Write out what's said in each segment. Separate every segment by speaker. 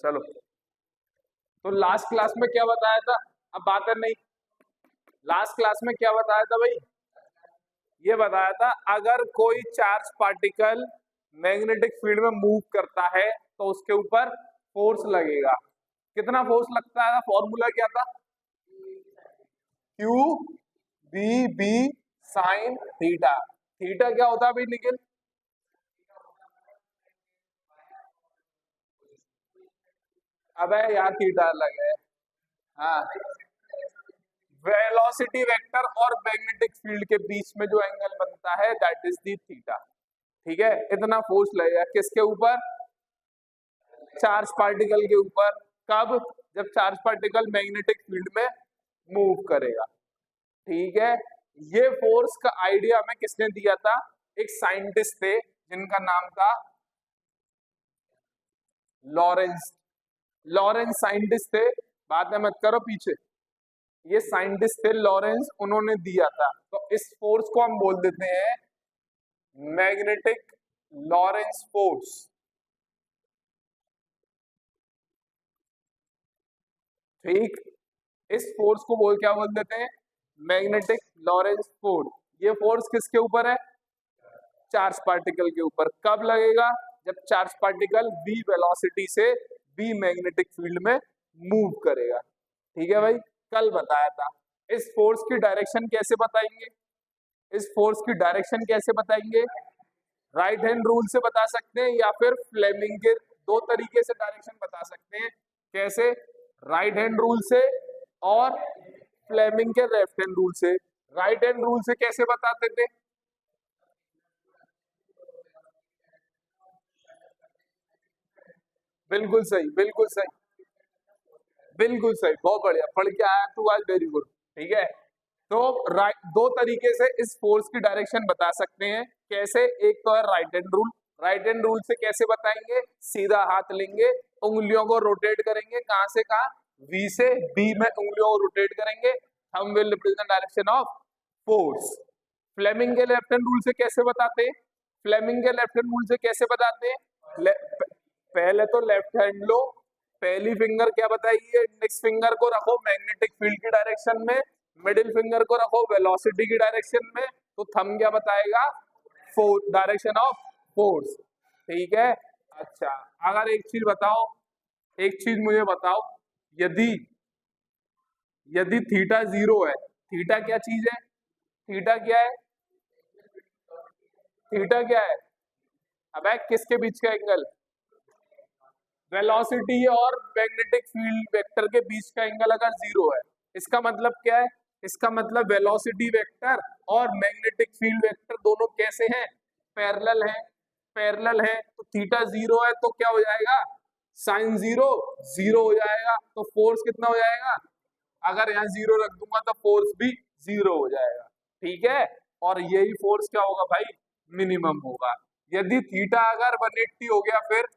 Speaker 1: चलो, तो last class में क्या बताया था? अब बात है नहीं, लास्ट क्लास में क्या बताया था भाई? ये बताया था अगर कोई चार्ज पार्टिकल मैग्नेटिक फील्ड में मूव करता है तो उसके ऊपर फोर्स लगेगा। कितना फोर्स लगता है? फॉर्मूला क्या था? Q B B sine theta. Theta क्या होता है भाई निखिल? अबे यार थीटा अलग है। हाँ, वेलोसिटी वेक्टर और मैग्नेटिक फील्ड के बीच में जो एंगल बनता है दैट इज दी थीटा। ठीक है, इतना फोर्स लगेगा किसके ऊपर? चार्ज पार्टिकल के ऊपर। कब? जब चार्ज पार्टिकल मैग्नेटिक फील्ड में मूव करेगा। ठीक है, ये फोर्स का आइडिया हमें किसने दिया था? एक साइंटिस्ट थे जिनका नाम था लॉरेंस। लॉरेंस साइंटिस्ट थे, बाद में मत करो पीछे। ये साइंटिस्ट थे लॉरेंस, उन्होंने दिया था। तो इस फोर्स को हम बोल देते हैं मैग्नेटिक लॉरेंस फोर्स। ठीक, इस फोर्स को क्या बोल देते हैं? Magnetic Lawrence force. ये फोर्स किसके ऊपर है? चार्ज पार्टिकल के ऊपर। कब लगेगा? जब चार्ज पार्टिकल v वेलोसिटी से v मैग्नेटिक फील्ड में मूव करेगा। ठीक है भाई, कल बताया था। इस फोर्स की डायरेक्शन कैसे बताएंगे? इस फोर्स की डायरेक्शन कैसे बताएंगे? राइट हैंड रूल से बता सकते हैं या फिर फ्लेमिंग के, दो तरीके से डायरेक्शन बता सकते हैं। कैसे? राइट हैंड रूल से और फ्लेमिंग के लेफ्ट हैंड रूल से। राइट हैंड रूल से कैसे बताते थे? बिल्कुल सही, बिल्कुल सही, बिल्कुल सही, बहुत बढ़िया पढ़ के आया तू आज, वेरी गुड। ठीक है, तो राइट, दो तरीके से इस फोर्स की डायरेक्शन बता सकते हैं। कैसे? एक तो है right hand rule. Right hand rule से कैसे बताएंगे? सीधा हाथ लेंगे, उंगलियों को रोटेट करेंगे, कहां से कहां? वी से बी में उंगलियों को रोटेट करेंगे। हम will represent direction of force. Fleming के लेफ्ट हैंड रूल से कैसे बताते हैं? फ्लेमिंग के लेफ्ट हैंड रूल से कैसे बताते हैं? पहले तो लेफ्ट हैंड लो, पहली फिंगर क्या बताइए? इंडेक्स फिंगर को रखो मैग्नेटिक फील्ड की डायरेक्शन में, मिडिल फिंगर को रखो वेलोसिटी की डायरेक्शन में, तो थंब क्या बताएगा? Force, direction of force. ठीक है, अच्छा, अगर एक चीज बताओ, एक चीज मुझे बताओ, यदि यदि थीटा जीरो है, थीटा क्या चीज है? थीटा क्या है? थीटा क्या है? अब किसके बीच का एंगल? वेलोसिटी और मैग्नेटिक फील्ड वेक्टर के बीच का एंगल अगर जीरो है, इसका मतलब क्या है? इसका मतलब वेलोसिटी वेक्टर और मैग्नेटिक फील्ड वेक्टर दोनों कैसे हैं? पैरेलल हैं। पैरेलल है तो थीटा जीरो है तो क्या हो जाएगा? साइन जीरो जीरो हो जाएगा। तो फोर्स कितना हो जाएगा? अगर यहाँ जीरो रख दूंगा तो फोर्स भी जीरो हो जाएगा। ठीक है, और यही फोर्स क्या होगा भाई? मिनिमम होगा। यदि थीटा अगर 180 हो गया फिर,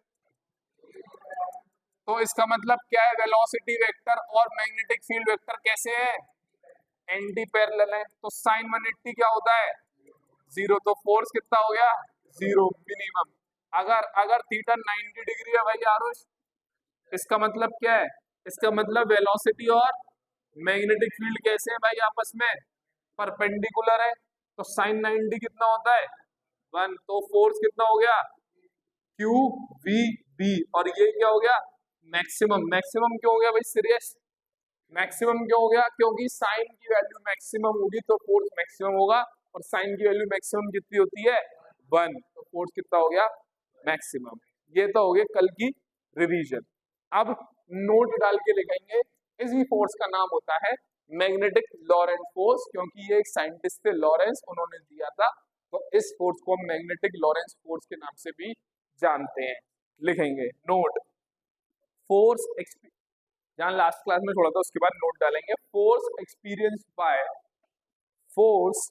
Speaker 1: तो इसका मतलब क्या है? वेलोसिटी वेक्टर और मैग्नेटिक फील्ड वेक्टर कैसे है? एंटी पैरेलल है। तो साइन 180 क्या होता है? जीरो। तो फोर्स कितना हो गया? Zero, minimum. अगर अगर थीटा 90 डिग्री है भाई आरुष, इसका मतलब क्या है? इसका मतलब वेलोसिटी और मैग्नेटिक फील्ड कैसे है भाई आपस में? परपेंडिकुलर है। तो साइन 90 कितना होता है? 1। तो फोर्स कितना हो गया? Q V B. और ये क्या हो गया? मैक्सिमम। मैक्सिमम क्यों हो गया भाई सीरियस? मैक्सिमम क्यों हो गया? क्योंकि साइन की वैल्यू मैक्सिमम होगी तो फोर्स मैक्सिमम होगा, और साइन की वैल्यू मैक्सिमम कितनी होती है? 1। तो फोर्स कितना हो गया? मैक्सिमम। ये तो हो गया कल की रिवीजन। अब नोट डाल के लिखेंगे, इसी फोर्स का नाम होता है मैग्नेटिक लॉरेंस फोर्स, क्योंकि ये एक साइंटिस्ट थे लॉरेंस, उन्होंने दिया था। तो इस फोर्स को हम मैग्नेटिक लॉरेंस फोर्स के नाम से भी जानते हैं। लिखेंगे नोट, फोर्स, जहां लास्ट क्लास में छोड़ा था उसके बाद नोट डालेंगे। Force experienced by force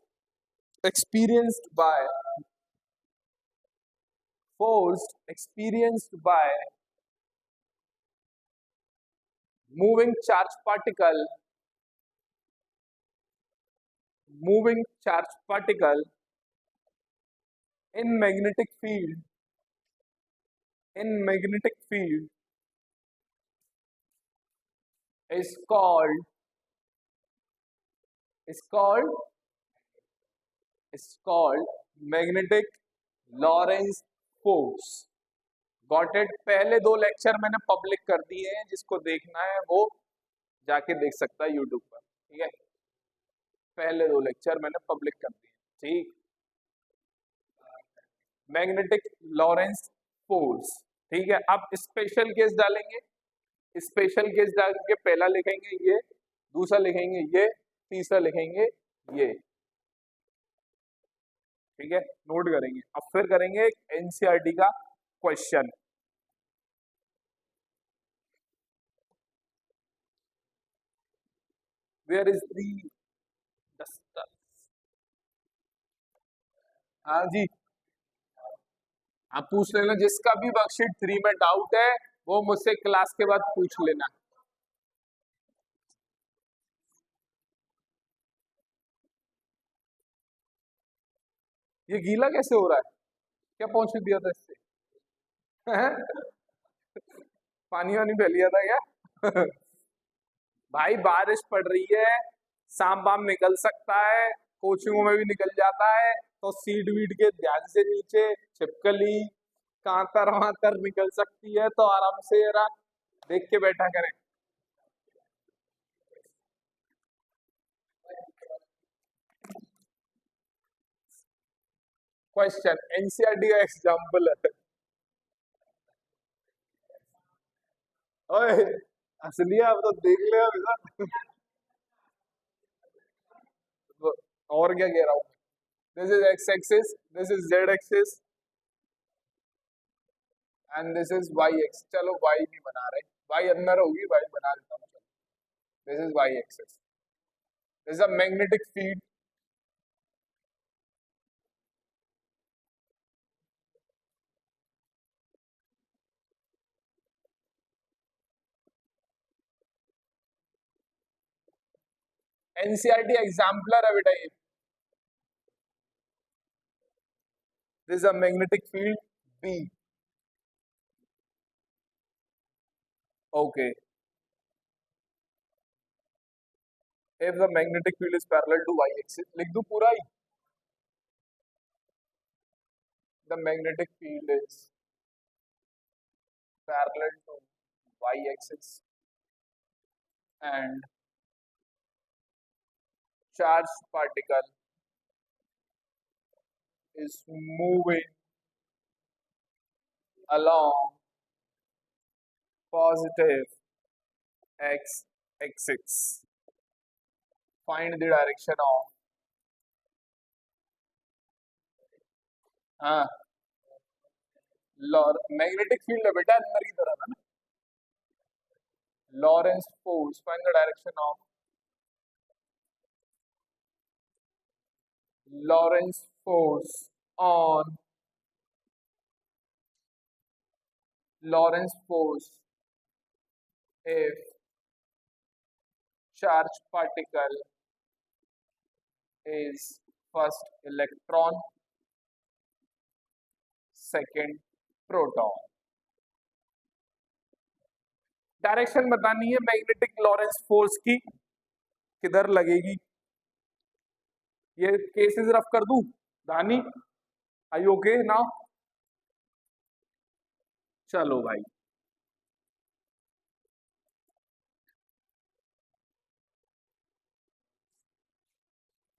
Speaker 1: experienced by moving charge particle in magnetic field is called is called is called magnetic Lawrence force. Got it. पहले 2 लेक्चर मैंने पब्लिक कर दिए हैं, जिसको देखना है वो जाके देख सकता है यूट्यूब पर। ठीक है, पहले 2 लेक्चर मैंने पब्लिक कर दिए। ठीक, मैग्नेटिक लॉरेंस फोर्स। ठीक है, अब स्पेशल केस डालेंगे। स्पेशल केस डाल के पहला लिखेंगे ये, दूसरा लिखेंगे ये, तीसरा लिखेंगे ये। ठीक है, नोट करेंगे। अब फिर करेंगे एनसीईआरटी का question. Where is the duster? हाँ जी, आप पूछ लेना। जिसका भी वर्कशीट 3 में डाउट है वो मुझसे क्लास के बाद पूछ लेना। ये गीला कैसे हो रहा है? क्या पहुंच दिया था इससे? पानी वानी फैल गया था क्या? भाई बारिश पड़ रही है, सांप वाम निकल सकता है, कोचिंगों में भी निकल जाता है, तो सीट वीट के ध्यान से नीचे छिपकली कांतर वातर निकल सकती है, तो आराम से जरा देख के बैठा करें। क्वेश्चन एनसीईआरटी का एग्जांपल है। ओए असली आप तो देख ले अब इधर। और क्या कह रहा हूँ? This is X axis, this is Z axis and this is Y axis. चलो वाई नहीं बना रहे, वाई अंदर होगी, वाई बना देता हूँ। This is Y axis, this is a magnetic field. NCERT exemplar है बेटा ये। This is a magnetic field B. Okay, if the magnetic field is parallel to y axis, लिख दूं पूरा ही? The magnetic field is parallel to y axis and charged particle is moving along positive x axis. Find the direction of हाँ magnetic field है बेटा अंदर की तरफ है ना। Lawrence force, find the direction of Lorentz force on Lorentz force if charged particle is first electron, second proton। Direction बतानी है मैग्नेटिक लॉरेंस फोर्स की, किधर लगेगी। ये केसेस रफ कर दूं दानी? आई ओके नाउ? चलो भाई,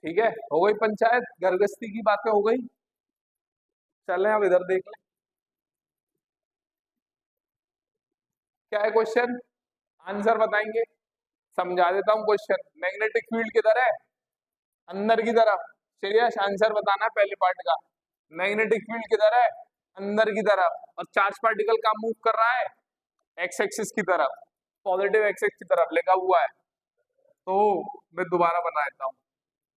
Speaker 1: ठीक है, हो गई पंचायत, घरगस्ती की बातें हो गई। चलें अब इधर देख लें क्या है क्वेश्चन, आंसर बताएंगे। समझा देता हूँ क्वेश्चन। मैग्नेटिक फील्ड किधर है? अंदर की तरफ। सीरियस आंसर बताना है पहले पार्ट का। मैग्नेटिक फील्ड किधर है? अंदर की तरफ। और चार्ज पार्टिकल कहाँ मूव कर रहा है? एक्स एक्सिस की तरफ, पॉजिटिव एक्सिस की तरफ लिखा हुआ है। तो मैं दोबारा बना देता हूँ,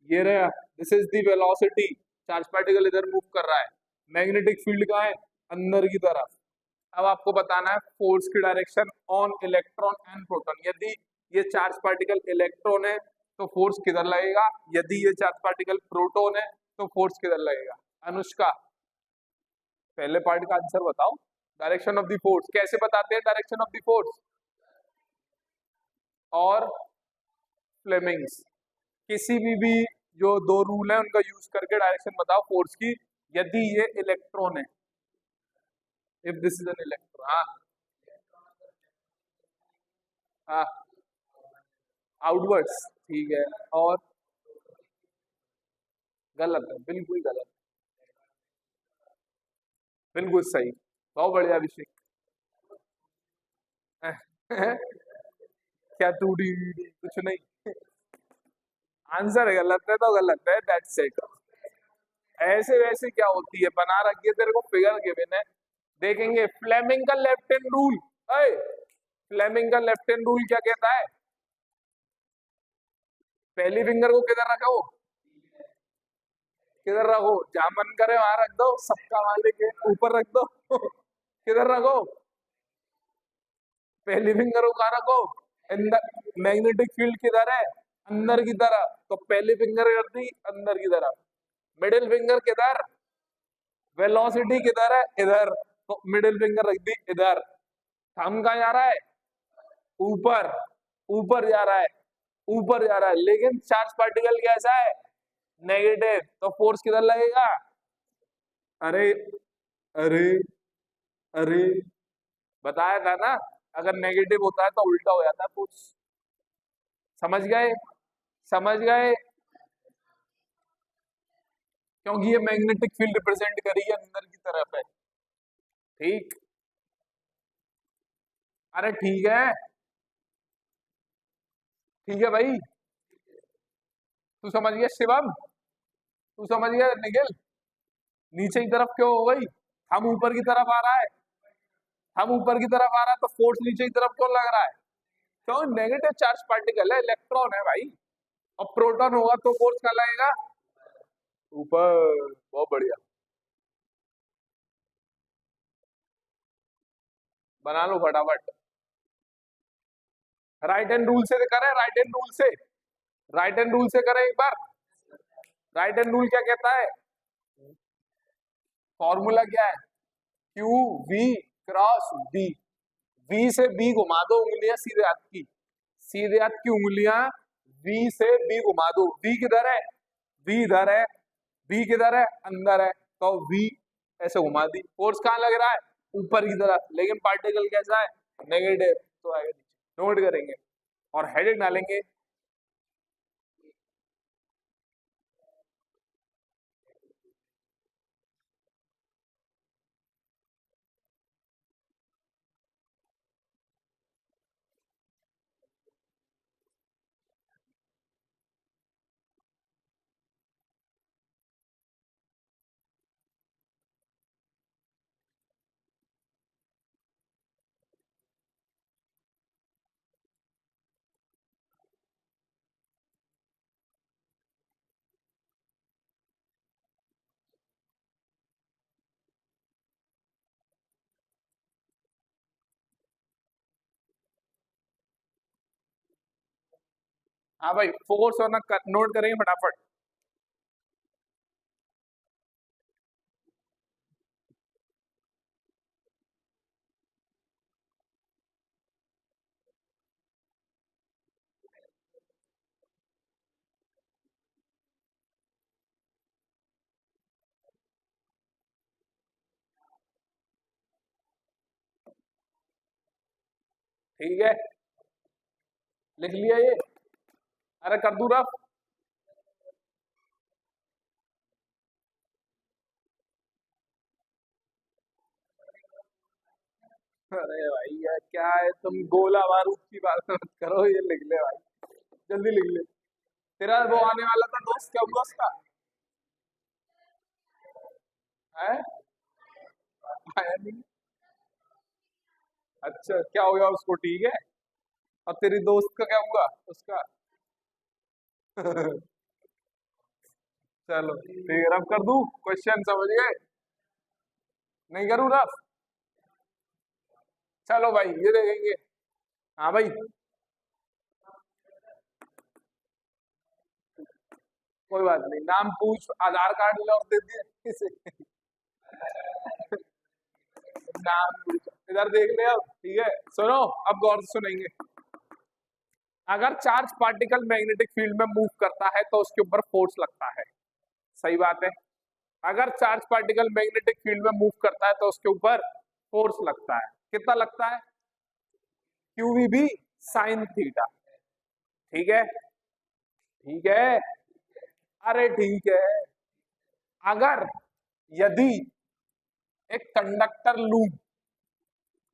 Speaker 1: ये रहा, this is the velocity, charge particle इधर मूव कर रहा है। मैग्नेटिक फील्ड कहाँ है? अंदर की तरफ। अब आपको बताना है फोर्स की direction on electron and proton. यदि ये चार्ज पार्टिकल इलेक्ट्रॉन है तो फोर्स किधर लगेगा, यदि ये चार्ज पार्टिकल प्रोटॉन है तो फोर्स किधर लगेगा। अनुष्का पहले पार्ट का आंसर बताओ। डायरेक्शन ऑफ द फोर्स कैसे बताते हैं? डायरेक्शन ऑफ द फोर्स और फ्लेमिंग्स। किसी भी जो दो रूल है उनका यूज करके डायरेक्शन बताओ फोर्स की, यदि ये इलेक्ट्रॉन है, if this is an electron. हाँ हाँ, आउटवर्ड्स, ठीक है। और गलत है, बिल्कुल गलत, बिल्कुल सही, बहुत बढ़िया अभिषेक। क्या टू डी कुछ नहीं, आंसर गलत है तो गलत है, दैट्स इट। ऐसे वैसे क्या होती है, बना रखी है तेरे को फिगर गिवन है। देखेंगे फ्लेमिंग का लेफ्ट हैंड रूल। फ्लेमिंग का लेफ्ट हैंड रूल क्या कहता है? पहली फिंगर को किधर रखो, किधर रखो, जहां मन करे वहां रख दो, सबका मालिक है, ऊपर रख दो। किधर रखो, पहली फिंगर को कहाँ रखो, अंदर। मैग्नेटिक फील्ड किधर है, अंदर की तरफ, तो पहली फिंगर कर दी अंदर की तरफ। मिडिल फिंगर किधर, वेलोसिटी किधर है, इधर, तो मिडिल फिंगर रख दी इधर। थंब कहाँ जा रहा है, ऊपर, ऊपर जा रहा है, ऊपर जा रहा है, लेकिन चार्ज पार्टिकल कैसा है, नेगेटिव, तो फोर्स किधर लगेगा? अरे अरे अरे, बताया था ना, अगर नेगेटिव होता है तो उल्टा हो जाता है फोर्स। समझ गए, समझ गए, क्योंकि ये मैग्नेटिक फील्ड रिप्रेजेंट करी है अंदर की तरफ है। ठीक, अरे ठीक है, ठीक है भाई, तू समझ गया शिवम, तू समझ गया निखिल। नीचे की तरफ क्यों हो गई, हम ऊपर की तरफ आ रहा है, हम ऊपर की तरफ आ रहा है, तो फोर्स नीचे की तरफ क्यों लग रहा है? क्यों, नेगेटिव चार्ज पार्टिकल है, इलेक्ट्रॉन है भाई। और प्रोटॉन होगा तो फोर्स कहाँ लगेगा, ऊपर। बहुत बढ़िया, बना लो फटाफट। राइट हैंड रूल से करें, राइट हैंड रूल से, राइट हैंड रूल से करें एक बार। राइट हैंड रूल क्या कहता है, फॉर्मूला क्या है, Q V cross B. V से बी घुमा दो उंगलियां सीधे हाथ की, सीधे हाथ की उंगलियां वी से बी घुमा दो। वी किधर है, वी इधर है, वी किधर है, अंदर है, तो वी ऐसे घुमा दी। फोर्स कहाँ लग रहा है, ऊपर की तरफ, लेकिन पार्टिकल कैसा है, नेगेटिव, तो आगे नोट करेंगे और हेडिंग डालेंगे। हाँ भाई, फोर्स और ना नोट करेंगे फटाफट। ठीक है, लिख लिया ये, अरे कर दूं रफ। अरे भाई यार क्या है, तुम गोला बारूद की बात मत करो, ये लिख ले भाई, जल्दी लिख ले। तेरा वो आने वाला था दोस्त, क्या हुआ उसका, है आया नहीं? अच्छा, क्या हो गया उसको, ठीक है। और तेरी दोस्त का क्या हुआ उसका? चलो ठीक है, रफ कर दूं, क्वेश्चन समझ गए, नहीं करूँ रफ? चलो भाई ये देखेंगे। हाँ भाई, कोई बात नहीं, नाम पूछ, आधार कार्ड ले और दे दिए किसे। नाम पूछ, इधर देख ले अब, ठीक है, सुनो, अब गौर से सुनेंगे। अगर चार्ज पार्टिकल मैग्नेटिक फील्ड में मूव करता है तो उसके ऊपर फोर्स लगता है, सही बात है। अगर चार्ज पार्टिकल मैग्नेटिक फील्ड में मूव करता है तो उसके ऊपर फोर्स लगता है, कितना लगता है? QVB sine theta. ठीक है, ठीक है, अरे ठीक है। अगर यदि एक कंडक्टर लूं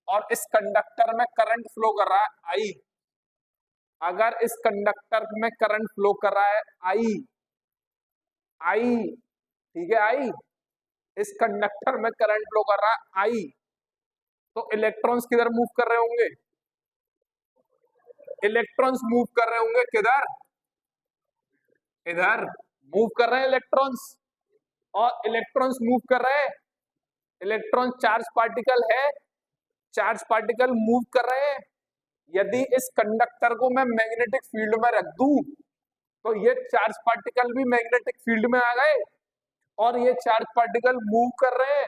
Speaker 1: और इस कंडक्टर में करंट फ्लो कर रहा है आई, अगर इस कंडक्टर में करंट फ्लो कर रहा है आई, आई, ठीक है, आई, इस कंडक्टर में करंट फ्लो कर रहा है आई, तो इलेक्ट्रॉन्स किधर मूव कर रहे होंगे? इलेक्ट्रॉन्स मूव कर रहे होंगे किधर? इधर मूव कर रहे हैं इलेक्ट्रॉन्स। और इलेक्ट्रॉन्स मूव कर रहे हैं, इलेक्ट्रॉन चार्ज पार्टिकल है, चार्ज पार्टिकल मूव कर रहे हैं। यदि इस कंडक्टर को मैं मैग्नेटिक फील्ड में रख दूं तो ये चार्ज पार्टिकल भी मैग्नेटिक फील्ड में आ गए और ये चार्ज पार्टिकल मूव कर रहे हैं,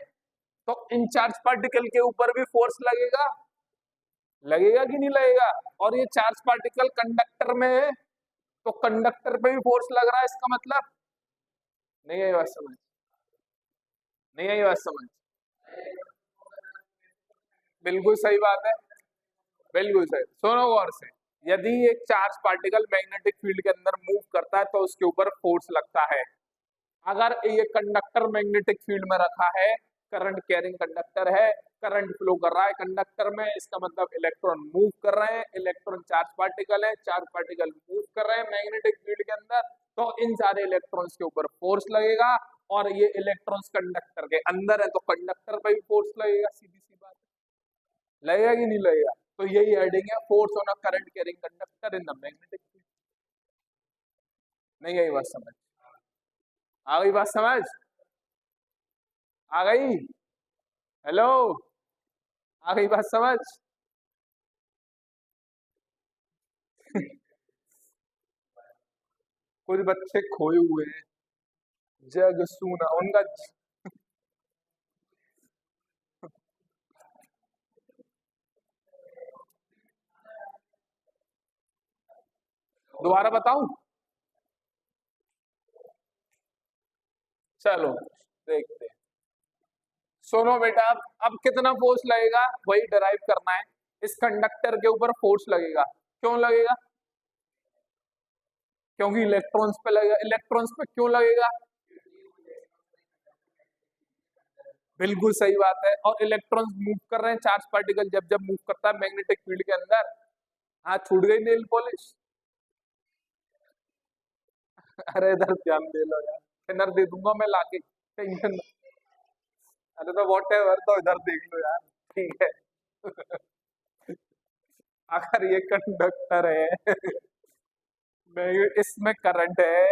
Speaker 1: तो इन चार्ज पार्टिकल के ऊपर भी फोर्स लगेगा, लगेगा कि नहीं लगेगा? और ये चार्ज पार्टिकल कंडक्टर में है तो कंडक्टर पे भी फोर्स लग रहा है, इसका मतलब नहीं आई बात समझ? नहीं आई बात समझ? बिल्कुल सही बात है, बिल्कुल सही। सुनो गौर से, यदि एक चार्ज पार्टिकल मैग्नेटिक फील्ड के अंदर मूव करता है तो उसके ऊपर फोर्स लगता है। अगर ये कंडक्टर मैग्नेटिक फील्ड में रखा है, करंट कैरिंग कंडक्टर है, करंट फ्लो कर रहा है कंडक्टर में, इसका मतलब इलेक्ट्रॉन मूव कर रहे हैं, इलेक्ट्रॉन चार्ज पार्टिकल है, चार्ज पार्टिकल मूव कर रहे हैं मैग्नेटिक फील्ड के अंदर, तो इन सारे इलेक्ट्रॉन्स के ऊपर फोर्स लगेगा। और ये इलेक्ट्रॉन्स कंडक्टर के अंदर है तो कंडक्टर पर भी फोर्स लगेगा, सीधी सी बात है। लगेगा कि नहीं लगेगा? तो यही हेडिंग है, force on a current carrying conductor in the magnetic field. नहीं आई बात समझ? आ गई बात समझ? आ गई? हेलो, आ गई बात समझ? कुछ बच्चे खोए हुए हैं, जग सुना उनका। दोबारा बताऊं? चलो देखते हैं। सुनो बेटा, अब कितना फोर्स लगेगा वही डराइव करना है। इस कंडक्टर के ऊपर फोर्स लगेगा, क्यों लगेगा? क्योंकि इलेक्ट्रॉन्स पे लगेगा। इलेक्ट्रॉन्स पे क्यों लगेगा? बिल्कुल सही बात है। और इलेक्ट्रॉन्स मूव कर रहे हैं, चार्ज पार्टिकल जब जब मूव करता है मैग्नेटिक फील्ड के अंदर। हाँ, छूट गई नेल पॉलिश। अरे इधर ध्यान दे लो यार, थिनर दे दूंगा मैं लाके, टेंशन। अरे तो वॉट एवर, तो इधर देख लो यार, ठीक है। अगर ये कंडक्टर है मैं इसमें करंट है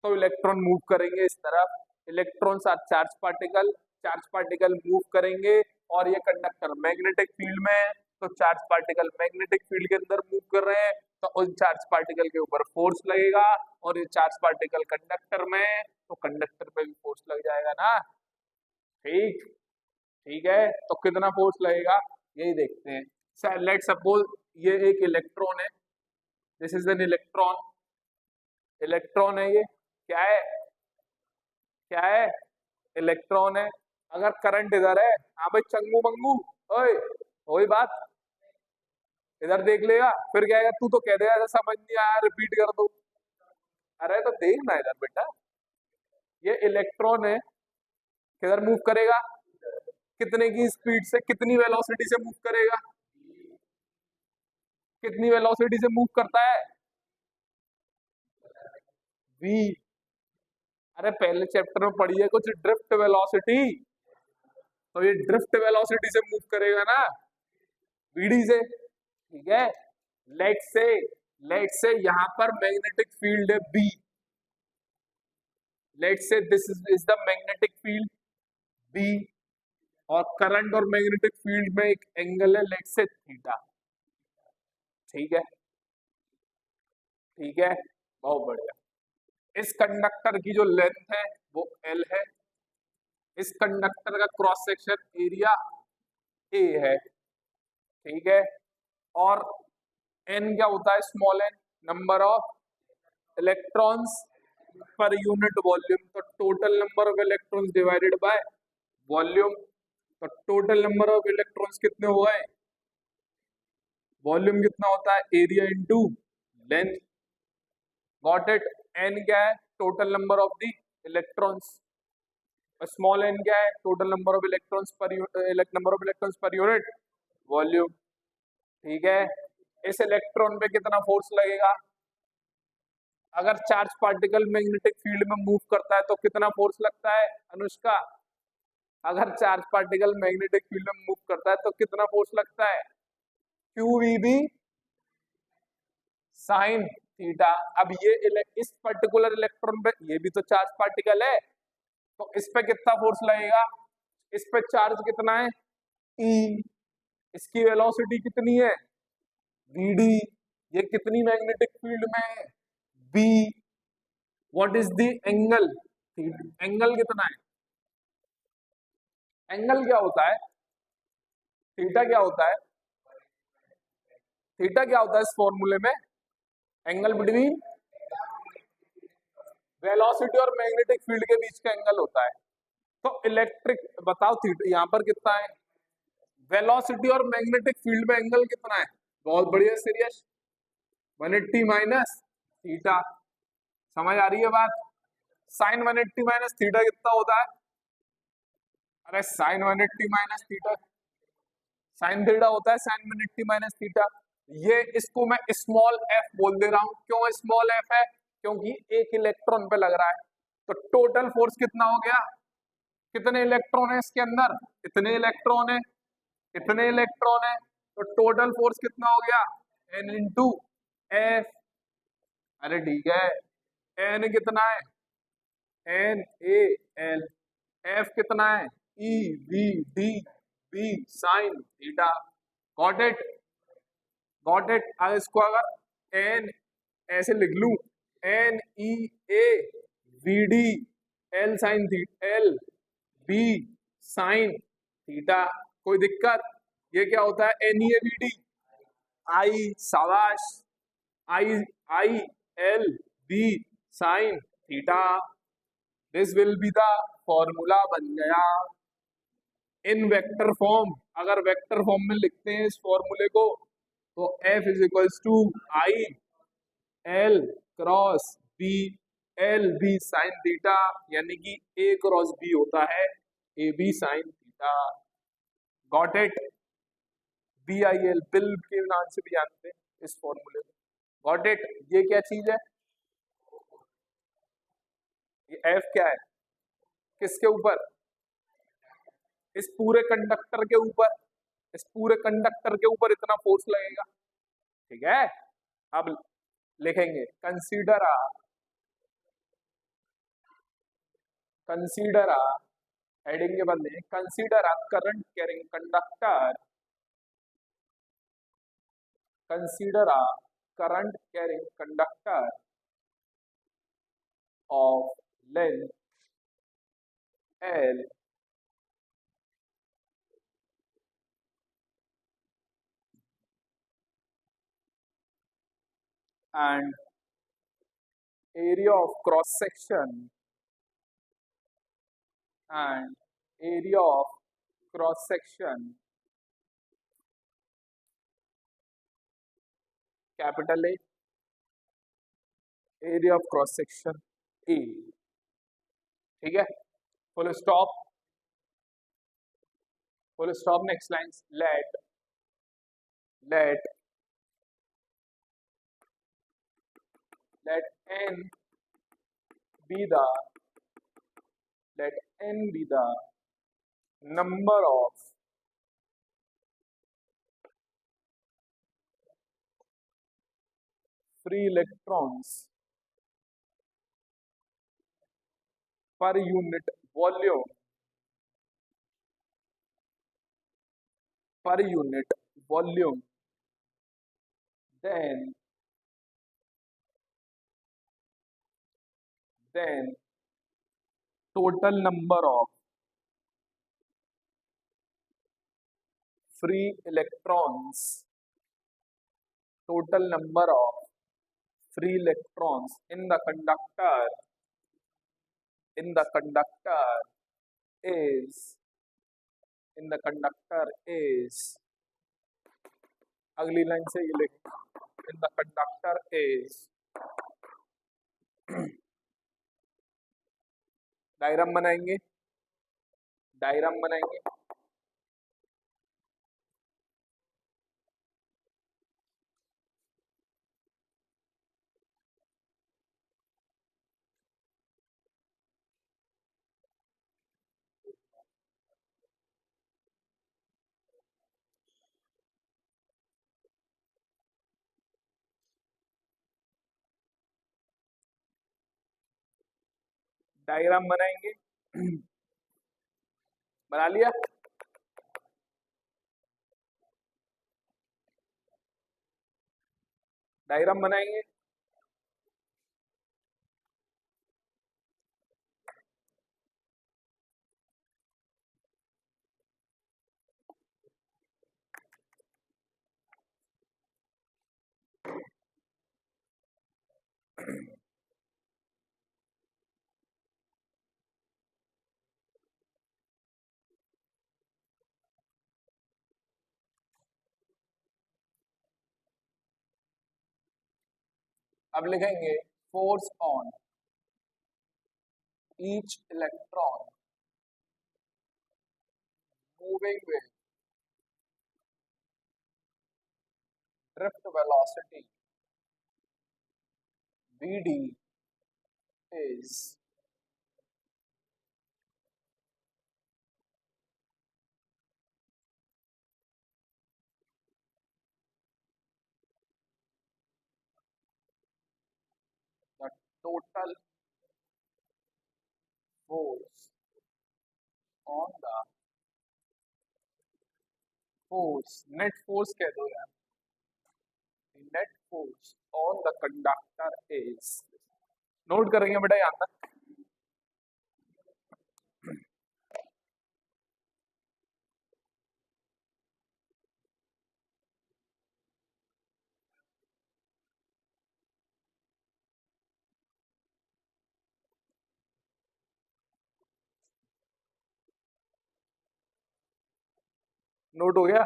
Speaker 1: तो इलेक्ट्रॉन मूव करेंगे इस तरफ, electrons are charge particle, charge particle move करेंगे। और ये कंडक्टर मैग्नेटिक फील्ड में है तो चार्ज पार्टिकल मैग्नेटिक फील्ड के अंदर मूव कर रहे हैं, तो उन चार्ज पार्टिकल के ऊपर फोर्स लगेगा। और ये चार्ज पार्टिकल कंडक्टर में है तो कंडक्टर पे भी फोर्स लग जाएगा ना। ठीक, ठीक है, तो कितना फोर्स लगेगा यही देखते हैं। लेट सपोज ये एक इलेक्ट्रॉन है, this is an electron, electron है ये, क्या है? क्या है? इलेक्ट्रॉन है। अगर करंट इधर है, हाँ भाई चंगू मंगू, ओए वही बात, इधर देख लेगा, फिर क्या है, तू तो कह देगा ऐसा समझ नहीं आया, रिपीट कर दो। अरे तो देखना इधर बेटा, ये इलेक्ट्रॉन है, किधर मूव करेगा? कितने की स्पीड से, कितनी वेलोसिटी से मूव करेगा? कितनी वेलोसिटी से मूव करता है? v। अरे पहले चैप्टर में पढ़ी है कुछ ड्रिफ्ट वेलोसिटी, तो ये ड्रिफ्ट वेलोसिटी से मूव करेगा ना, vd से। ठीक है, लेट से, लेट से यहाँ पर मैग्नेटिक फील्ड है b, लेट से this is the magnetic field b, और करंट और मैग्नेटिक फील्ड में एक एंगल है लेट से थीटा। ठीक है, ठीक है, बहुत बढ़िया। इस कंडक्टर की जो लेंथ है वो L है, इस कंडक्टर का क्रॉस सेक्शन एरिया A है, ठीक है। और एन क्या होता है, small N, number of electrons per unit volume, तो total number of electrons divided by volume, तो टोटल नंबर ऑफ इलेक्ट्रॉन्स कितने हो गए, वॉल्यूम कितना होता है, area into length, got it. N क्या है, total number of the electrons, small N क्या है, total number of electrons per unit volume, ठीक है। इस इलेक्ट्रॉन पे कितना फोर्स लगेगा, अगर चार्ज पार्टिकल मैग्नेटिक फील्ड में मूव करता है तो कितना फोर्स लगता है अनुष्का, अगर चार्ज पार्टिकल मैग्नेटिक फील्ड में मूव करता है तो कितना फोर्स लगता है, QVB साइन थीटा। अब ये इस पर्टिकुलर इलेक्ट्रॉन पे, ये भी तो चार्ज पार्टिकल है, तो इस पे कितना फोर्स लगेगा, इस पे चार्ज कितना है, E, इसकी वेलोसिटी कितनी है, VD, ये कितनी मैग्नेटिक फील्ड में है, B, what is the angle, angle कितना है, एंगल क्या होता है, थीटा क्या होता है, थीटा क्या होता है इस फॉर्मूले में, एंगल बिटवीन वेलोसिटी और मैग्नेटिक फील्ड के बीच का एंगल होता है। तो इलेक्ट्रिक बताओ थीटा यहाँ पर कितना है, वेलोसिटी और मैग्नेटिक फील्ड में एंगल कितना है, बहुत बढ़िया सीरियस, 180 माइनस थीटा, समझ आ रही है बात, साइन 180 माइनस थीटा कितना होता है, अरे sine 180 minus theta, sine theta होता है साइन 180 माइनस थीटा। ये इसको मैं स्मॉल एफ बोल दे रहा हूं, क्यों स्मॉल एफ है, क्योंकि एक इलेक्ट्रॉन पे लग रहा है, तो टोटल फोर्स कितना हो गया, कितने इलेक्ट्रॉन है इसके अंदर, इतने इलेक्ट्रॉन है, इतने इलेक्ट्रॉन है, तो टोटल फोर्स कितना हो गया, एन इंटू एफ, अरे ठीक है, एन कितना है, एन ए एल, एफ कितना है, E V D B sine theta, got it, got it. अब इसको अगर एन ऐसे लिख लूं, N E A V D L sine theta, L B sine theta, कोई दिक्कत, ये क्या होता है, N E A V D, I शाबाश, I I L B sine theta, this will be the formula बन गया। इन वेक्टर फॉर्म, अगर वेक्टर फॉर्म में लिखते हैं इस फॉर्मूले को, तो F is equals to I L cross B, L B sine theta, यानी कि A क्रॉस B होता है A B sine theta, got it, B I L, bill के नाम से भी जानते हैं इस फॉर्मूले को, गॉट इट। ये क्या चीज है, ये F क्या है, किसके ऊपर, इस पूरे कंडक्टर के ऊपर, इस पूरे कंडक्टर के ऊपर इतना फोर्स लगेगा, ठीक है। अब लिखेंगे कंसीडर हेडिंग के बदले consider current carrying conductor, consider current carrying conductor of length L and area of cross section and area of cross section capital A, area of cross section A, ठीक है, full stop, full stop, next lines, let n be the number of free electrons per unit volume, then total number of free electrons total number of free electrons in the conductor is अगली line से ये लिख in the conductor is diagram बनाएंगे बना लिया। Diagram बनाएंगे अब लिखेंगे force on each electron moving with drift velocity Vd is the total force on the net force कह दो यार, net force on the conductor is, note करेंगे बेटा यहाँ तक। नोट हो गया?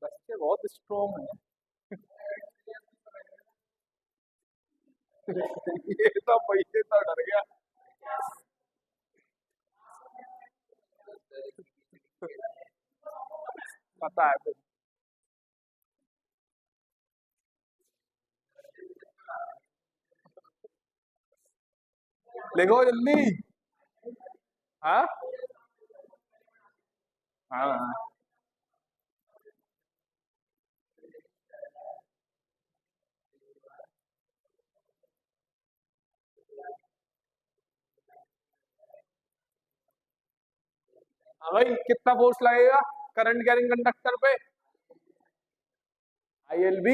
Speaker 1: बच्चे बहुत स्ट्रॉन्ग है। ये तो पैसे तो डर गया। पता है फिर। लिखो जल्दी। हाँ हाँ हाँ भाई, कितना फोर्स लगेगा करंट कैरिंग कंडक्टर पे? ILB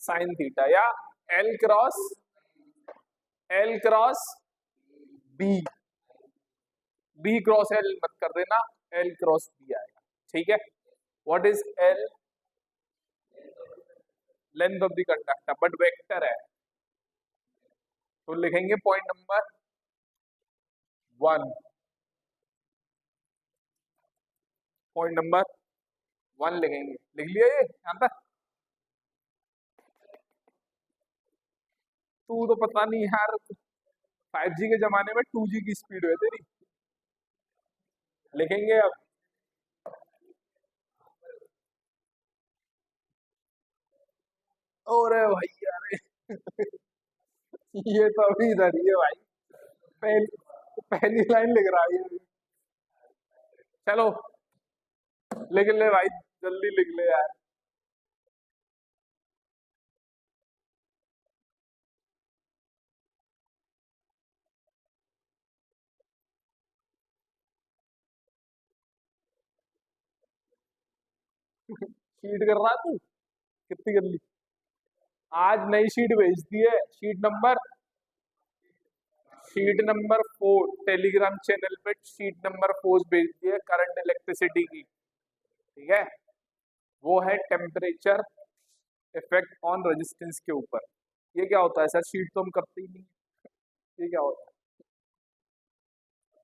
Speaker 1: साइन थीटा या L cross B cross L मत कर देना, L क्रॉस B आएगा। ठीक है, what is L? Length of the conductor, but vector है तो लिखेंगे पॉइंट नंबर 1। पॉइंट नंबर 1 लिखेंगे। लिख लिया ये यहाँ तक? तू तो पता नहीं यार, 5G के जमाने में 2G की स्पीड है तेरी। लिखेंगे अब और भाई यार ये तो अभी इधर ही है भाई, पहली लाइन लिख रहा है। चलो लिख ले भाई, जल्दी लिख ले यार। शीट कर रहा तू, कितनी कर ली? आज नई शीट भेज दी है, शीट नंबर 4 टेलीग्राम चैनल पे शीट नंबर 4 भेज दी है करंट इलेक्ट्रिसिटी की, ठीक है। वो है टेम्परेचर इफेक्ट ऑन रेजिस्टेंस के ऊपर। ये क्या होता है सर, शीट तो हम करते ही नहीं, ये क्या होता है?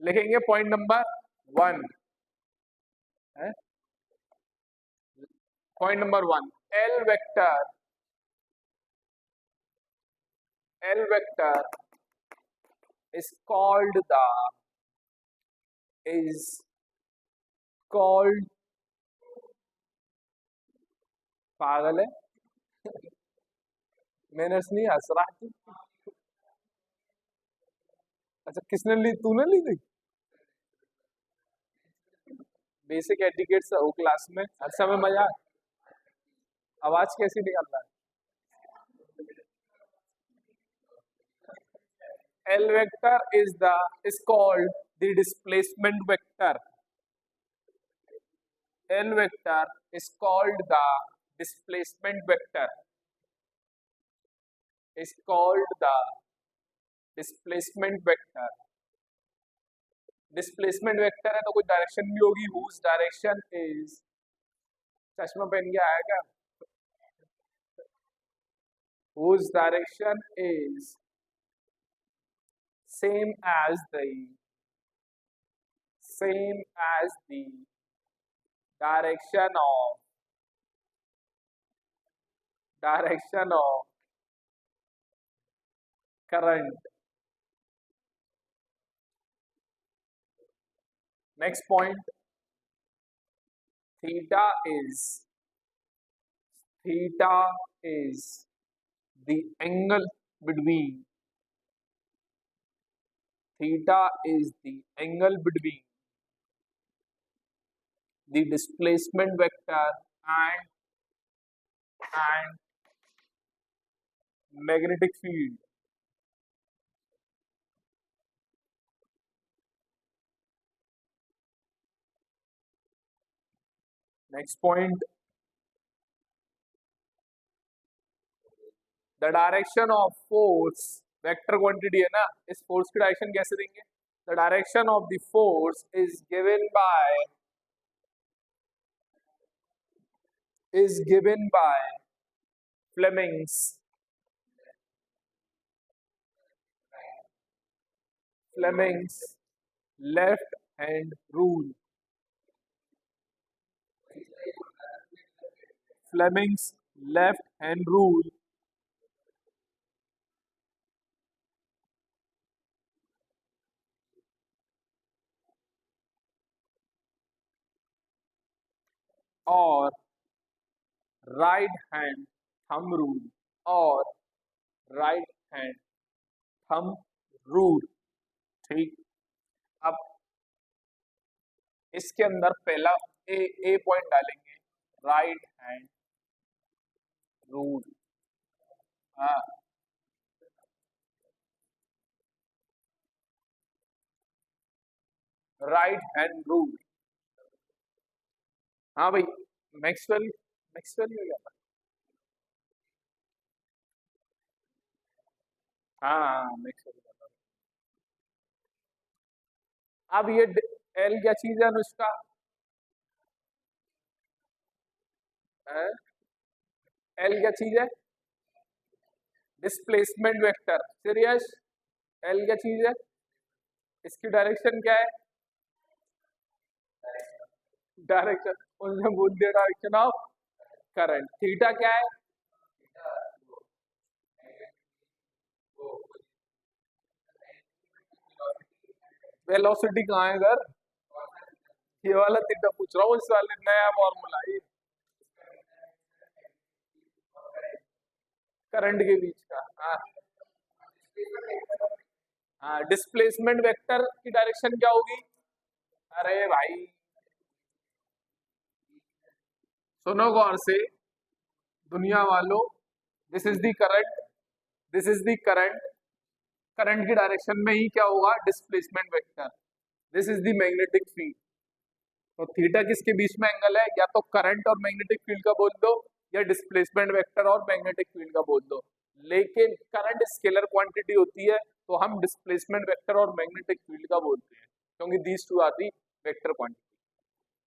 Speaker 1: लिखेंगे पॉइंट नंबर 1 है, point number 1, L vector is called पागल है, मैंने नहीं हंस रहा तू। अच्छा किसने ली, तूने ली थी? बेसिक एटिकेट से हो क्लास में, हर समय मजा। आवाज कैसी निकल रहा है? L vector is called the displacement vector. L vector is called the displacement vector. Is called the displacement vector. Displacement vector है तो कोई डायरेक्शन भी होगी, whose direction is, चश्मा पहन के आया क्या? Whose direction is same as the direction of current. Next point, theta is the angle between the displacement vector and magnetic field. Next point, the direction of force, vector quantity है ना, इस force की direction कैसे देंगे? The direction of the force is given by Fleming's left hand rule. Fleming's left hand rule और right hand thumb rule, ठीक। अब इसके अंदर पहला ए पॉइंट डालेंगे, राइट हैंड रूल। हाँ, राइट हैंड रूल। हाँ भाई, मैक्सवेल में क्या था? हाँ मैक्सवेल का था। अब ये एल क्या चीज है अनुष्का? एल क्या चीज है? Displacement vector. सीरियस, एल क्या चीज है? इसकी डायरेक्शन क्या है? डायरेक्शन, उन्होंने बोल दिया डायरेक्शन ऑफ करंट। थीटा क्या है? वेलोसिटी कहाँ है इधर? ये वाला थीटा पूछ रहा हूँ, इस वाले नया फॉर्मूला ये करंट के बीच का। हाँ, डिस्प्लेसमेंट वेक्टर की डायरेक्शन क्या होगी? अरे भाई सुनो गौर से दुनिया वालों, this is the current, current की डायरेक्शन में ही क्या होगा? Displacement vector. This is the magnetic field, तो थीटा किसके बीच में एंगल है? या तो करंट और मैग्नेटिक फील्ड का बोल दो या डिस्प्लेसमेंट वेक्टर और मैग्नेटिक फील्ड का बोल दो। लेकिन करंट स्केलर क्वांटिटी होती है तो हम डिस्प्लेसमेंट वेक्टर और मैग्नेटिक फील्ड का बोलते हैं, क्योंकि these two are the vector quantity.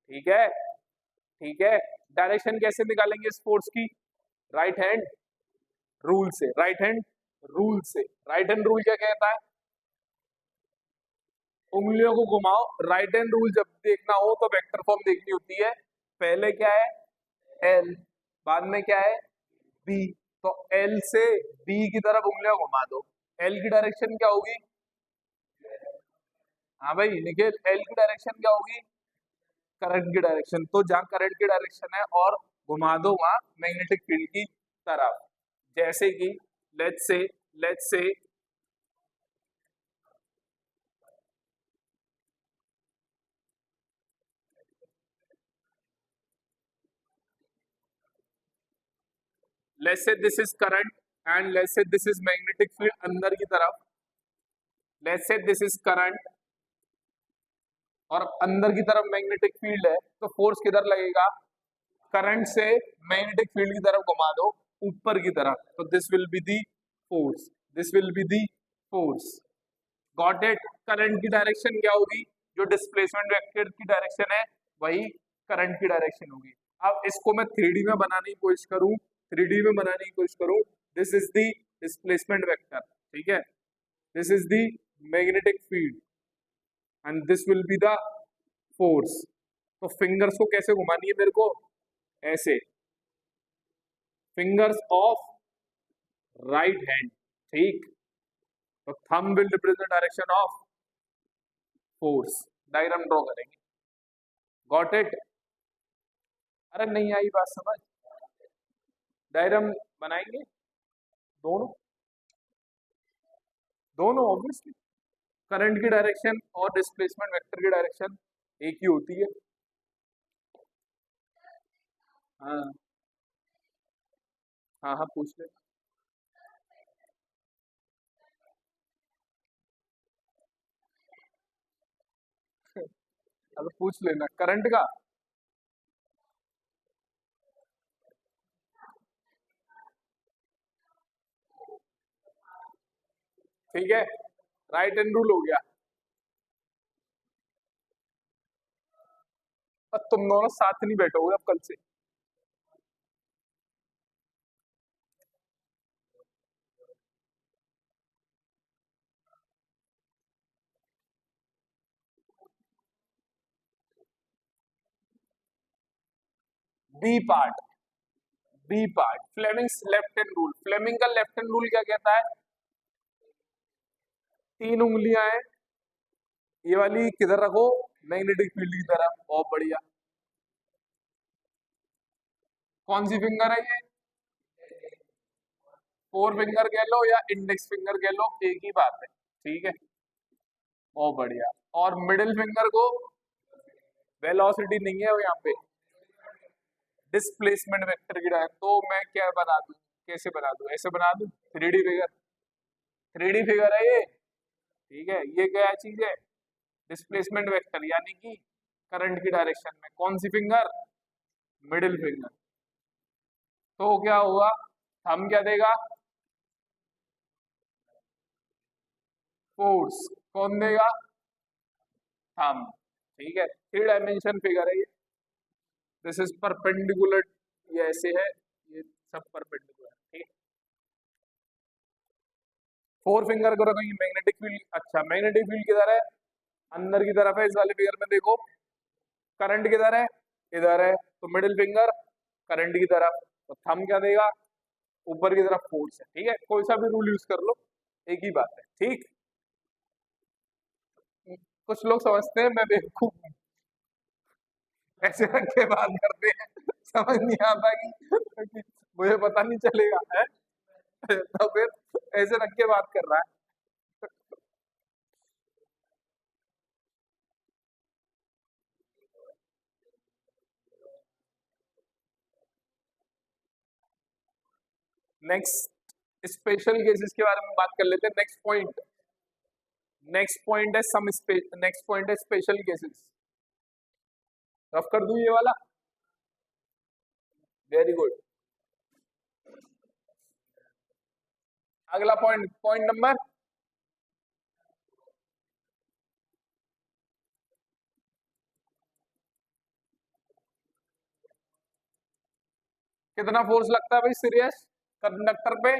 Speaker 1: ठीक है, ठीक है। डायरेक्शन कैसे निकालेंगे इस फोर्स की? राइट हैंड रूल से। राइट हैंड रूल से। राइट हैंड रूल क्या कहता है? उंगलियों को घुमाओ। राइट हैंड रूल जब देखना हो तो वेक्टर फॉर्म देखनी होती है। पहले क्या है? एल, बाद में क्या है? बी। तो एल से बी की तरफ उंगलियां घुमा दो। एल की डायरेक्शन क्या होगी? हाँ भाई निखिल, एल की डायरेक्शन क्या होगी? करंट की डायरेक्शन। तो जहां करंट की डायरेक्शन है और घुमा दो वहां मैग्नेटिक फील्ड की तरफ। जैसे कि let's say this is current and let's say this is magnetic field अंदर की तरफ। Let's say this is current और अंदर की तरफ मैग्नेटिक फील्ड है, तो फोर्स किधर लगेगा? करंट से मैग्नेटिक फील्ड की तरफ घुमा दो ऊपर की तरफ, तो this will be the force. This will be the force. Got it? Current की डायरेक्शन क्या होगी? जो डिस्प्लेसमेंट वेक्टर की डायरेक्शन है वही करंट की डायरेक्शन होगी। अब इसको मैं 3D में बनाने की कोशिश करूं, 3D में बनाने की कोशिश करूं। This is the displacement vector, ठीक है। This is the magnetic field and this will be the force. तो फिंगर्स को कैसे घुमानी है मेरे को? ऐसे, फिंगर्स ऑफ राइट हैंड, ठीक। तो thumb will represent direction of force. Diagram draw करेंगे। Got it? अरे नहीं आई बात समझ? डायग्राम बनाएंगे दोनों, दोनों ऑब्वियसली। करंट की डायरेक्शन और डिस्प्लेसमेंट वेक्टर की डायरेक्शन एक ही होती है। हाँ हाँ हाँ, पूछ ले। अब पूछ लेना करंट का। ठीक है, राइट हैंड रूल हो गया। अब तुम दोनों साथ नहीं बैठोगे अब कल से। B part, B part Fleming's left hand rule. Fleming का लेफ्ट हैंड रूल क्या कहता है? 3 उंगलियां हैं, ये वाली किधर रखो? मैग्नेटिक फील्ड की तरफ। बहुत बढ़िया। कौन सी फिंगर है ये? फोर फिंगर कह लो या इंडेक्स फिंगर कह लो, एक ही बात है, ठीक है। बहुत बढ़िया। और मिडिल फिंगर को वेलोसिटी नहीं है वो यहाँ पे, डिस्प्लेसमेंट वेक्टर की डायरेक्शन। तो मैं क्या बना दूं? कैसे बना दूं? ऐसे बना दूं? 3D फिगर, 3D फिगर है ये, ठीक है। ये क्या चीज है? डिस्प्लेसमेंट वेक्टर, यानी कि करंट की डायरेक्शन में कौन सी फिंगर? Middle finger. तो क्या होगा? हम क्या देगा? फोर्स। कौन देगा? हम, ठीक है। 3 डायमेंशन फिगर है ये। दिस इज परपेंडिकुलर, ये ऐसे है, ये सब परपेंडिकुलर, ठीक है। फोर फिंगर को रखेंगे मैग्नेटिक फील्ड। अच्छा, मैग्नेटिक फील्ड किधर है? अंदर की तरफ है। इस वाले फिगर में देखो, करंट किधर है? इधर है। तो मिडिल फिंगर करंट की तरफ, तो थंब क्या देगा? ऊपर की तरफ फोर्स है, ठीक है। कोई सा भी रूल यूज कर लो, एक ही बात है, ठीक। कुछ लोग समझते हैं मैं बेवकूफ हूं, ऐसे रख के बात करते हैं, समझ नहीं आता कि मुझे पता नहीं चलेगा है। तो फिर ऐसे रख के बात कर रहा है। नेक्स्ट स्पेशल केसेस के बारे में बात कर लेते हैं। नेक्स्ट पॉइंट है सम नेक्स्ट पॉइंट है स्पेशल केसेस। रफ कर दूं ये वाला? Very good. अगला पॉइंट, पॉइंट नंबर कितना फोर्स लगता है भाई सीरियस कंडक्टर पे?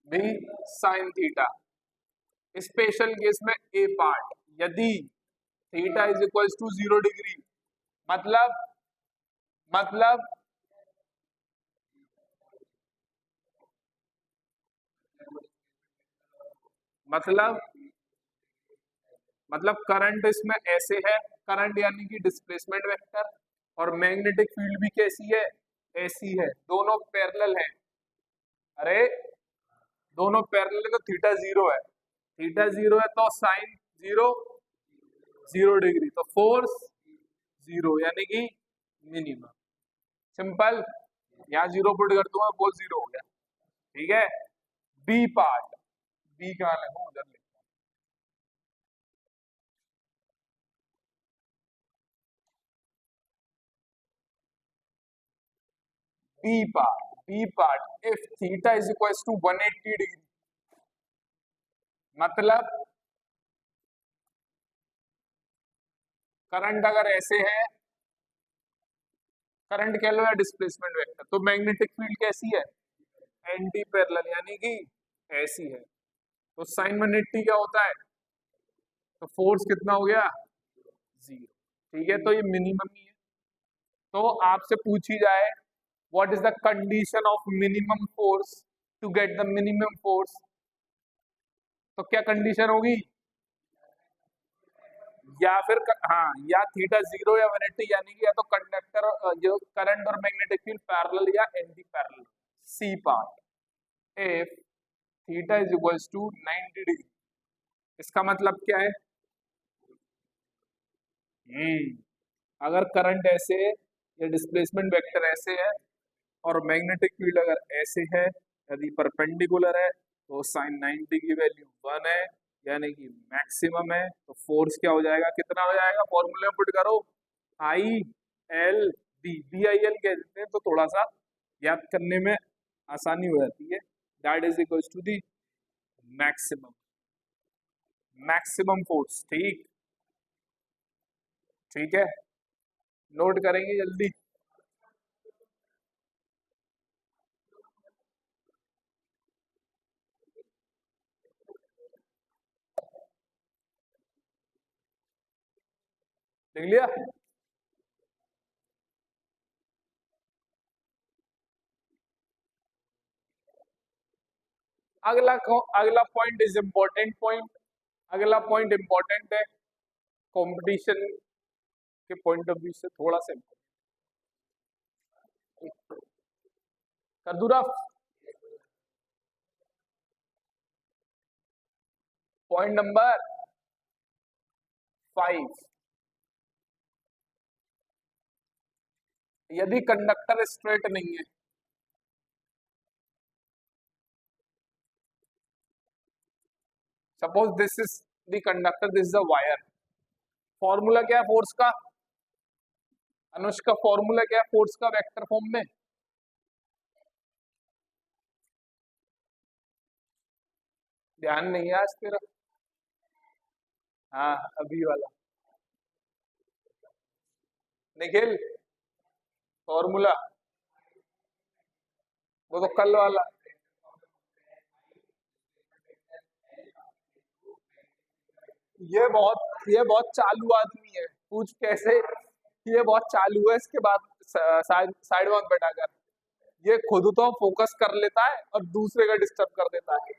Speaker 1: भी साइन थीटा। स्पेशल केस में ए पार्ट, यदि theta is equal to 0 degree, मतलब मतलब मतलब मतलब करंट इसमें ऐसे है, करंट यानी कि डिस्प्लेसमेंट वेक्टर, और मैग्नेटिक फील्ड भी कैसी है? ऐसी है, दोनों पैरेलल है। अरे दोनों पैरेलल है तो थीटा जीरो है, थीटा जीरो है तो साइन जीरो, 0 डिग्री तो फोर्स जीरो, यानी कि मिनिमम। सिंपल, यहाँ जीरो पुट कर दूंगा, वो जीरो हो गया। ठीक है। बी पार्ट, बी कहाँ लगू उधर लिख। B part if theta is equal to 180 degree, मतलब करंट अगर ऐसे है, करंट कह लो या डिस्प्लेसमेंट वेक्टर, तो मैग्नेटिक फील्ड कैसी है? एंटी पैरेलल, यानी कि ऐसी है। तो साइन 180 क्या होता है? तो फोर्स कितना हो गया? जीरो। ठीक है, तो ये मिनिमम ही है। तो आपसे पूछी जाए what is the condition of minimum force to get the minimum force, तो क्या कंडीशन होगी? या फिर हाँ, या थीटा जीरो या 180, यानी कि या तो कंडक्टर जो करंट और मैग्नेटिक फील्ड पैरेलल या anti parallel. C part if theta is equals to 90 degree, इसका मतलब क्या है? अगर करंट ऐसे है या डिस्प्लेसमेंट वेक्टर ऐसे है और मैग्नेटिक फील्ड अगर ऐसे है, यदि परपेंडिकुलर है, तो साइन 90 की वैल्यू 1 है, यानी कि मैक्सिमम है। तो फोर्स क्या हो जाएगा, कितना हो जाएगा? फॉर्मूला पुट करो, I L B, B I L कह देते हैं तो थोड़ा सा याद करने में आसानी हो जाती है। That is equal to the maximum, maximum force. ठीक, ठीक है, नोट करेंगे जल्दी। देख लिया? अगला पॉइंट इज इम्पोर्टेंट पॉइंट, अगला पॉइंट इम्पोर्टेंट है, कंपटीशन के पॉइंट ऑफ व्यू से थोड़ा सा कर दूं रफ। पॉइंट नंबर 5, यदि कंडक्टर स्ट्रेट नहीं है, suppose this is the conductor, this is a wire, formula क्या है फोर्स का? अनुष्का फॉर्मूला क्या है फोर्स का वेक्टर फॉर्म में? ध्यान नहीं है आज तेरा? हाँ, अभी वाला निखिल, फॉर्मूला वो तो कल वाला। ये बहुत चालू आदमी है, पूछ कैसे? ये बहुत चालू है, इसके बाद साइड में बैठा कर, ये खुद तो फोकस कर लेता है और दूसरे का डिस्टर्ब कर देता है।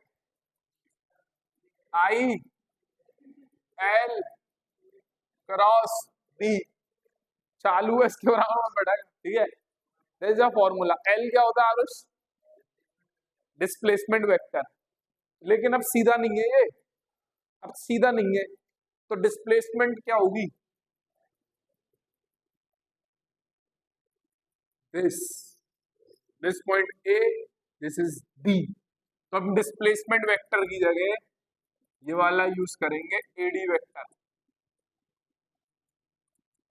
Speaker 1: आई एल क्रॉस बी, चालू है, इसके बराबर में बैठा कर, ठीक है। This is a formula. L क्या होता है आरुष? Displacement vector. लेकिन अब सीधा नहीं है ये, अब सीधा नहीं है, तो डिस्प्लेसमेंट क्या होगी? This this point A, this is B. तो अब डिस्प्लेसमेंट वेक्टर की जगह ये वाला यूज करेंगे AD vector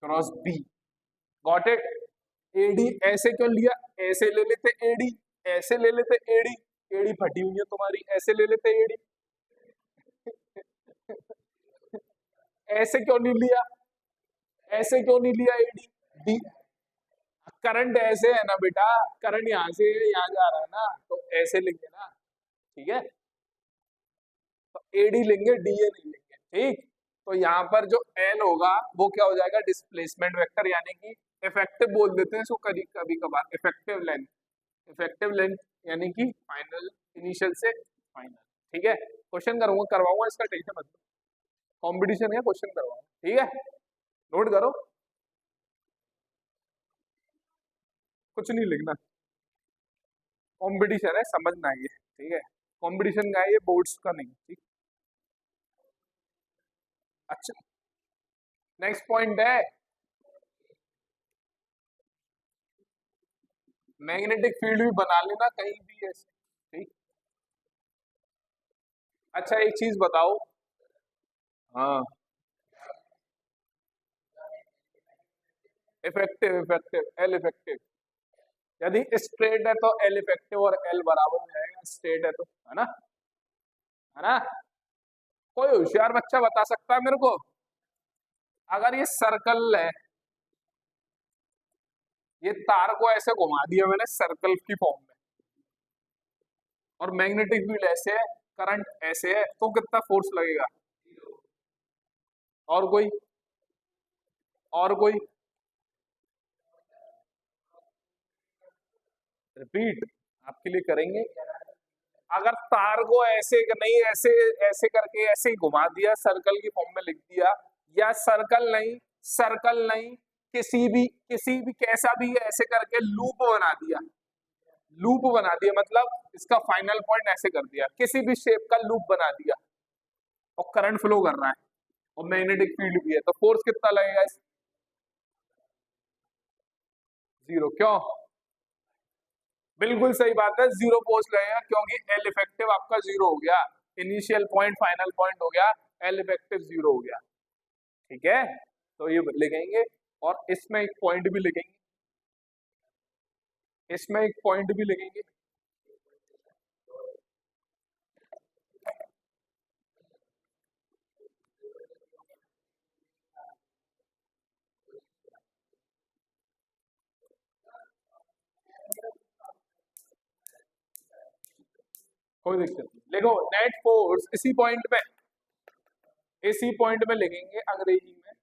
Speaker 1: cross B. Got it. AD ऐसे क्यों लिया, ऐसे ले लेते एडी, ऐसे ले लेते एडी, एडी फटी हुई है तुम्हारी, ऐसे ले लेते एडी। ऐसे क्यों नहीं लिया, ऐसे क्यों नहीं लिया एडी डी। करंट ऐसे है ना बेटा, करंट यहाँ से यहाँ जा रहा है ना, तो ऐसे लेंगे ना, ठीक है। तो एडी लेंगे, डीए नहीं लेंगे, ठीक। तो यहाँ पर जो एल होगा वो क्या हो जाएगा, डिस्प्लेसमेंट वेक्टर, यानी कि इफेक्टिव बोल देते हैं इसको कभी कभी कभार, इफेक्टिव लेंथ। इफेक्टिव लेंथ यानी कि फाइनल, इनिशियल से फाइनल, ठीक है। क्वेश्चन करूंगा, करवाऊंगा, इसका टेंशन मत लो, कॉम्पिटिशन है, क्वेश्चन करवाऊंगा, ठीक है। नोट करो, कुछ नहीं लिखना, कॉम्पिटिशन है, समझना है ये, ठीक है। कॉम्पिटिशन का है ये, बोर्ड्स का नहीं, ठीक। अच्छा, नेक्स्ट पॉइंट है मैग्नेटिक फील्ड भी बना लेना कहीं भी ऐसे, ठीक। अच्छा एक चीज बताओ, हाँ, इफेक्टिव, इफेक्टिव एल इफेक्टिव, यदि स्ट्रेट है तो एल इफेक्टिव और एल बराबर हो जाएगा, स्ट्रेट है तो, है ना, है ना। कोई होशियार बच्चा बता सकता है मेरे को, अगर ये सर्कल है, ये तार को ऐसे घुमा दिया मैंने सर्कल की फॉर्म में, और मैग्नेटिक फील्ड ऐसे है, करंट ऐसे है, तो कितना फोर्स लगेगा। और कोई, और कोई, रिपीट आपके लिए करेंगे। अगर तार को ऐसे नहीं, ऐसे ऐसे करके ऐसे ही घुमा दिया, सर्कल की फॉर्म में लिख दिया, या सर्कल नहीं, सर्कल नहीं, किसी भी कैसा भी ऐसे करके लूप बना दिया, लूप बना दिया मतलब इसका फाइनल पॉइंट ऐसे कर दिया, किसी भी शेप का लूप बना दिया, और करंट फ्लो कर रहा है, और मैग्नेटिक फील्ड भी है, तो फोर्स कितना लगेगा इस, जीरो। क्यों, बिल्कुल सही बात है, जीरो फोर्स लगेगा, क्योंकि एल इफेक्टिव आपका जीरो हो गया, इनिशियल पॉइंट फाइनल पॉइंट हो गया, एल इफेक्टिव जीरो हो गया, ठीक है। तो ये लिखेंगे, और इसमें एक पॉइंट भी लिखेंगे, इसमें एक पॉइंट भी लिखेंगे। कोई दिक्कत नहीं, देखो नेट फोर्स इसी पॉइंट में, इसी पॉइंट में लिखेंगे अंग्रेजी में,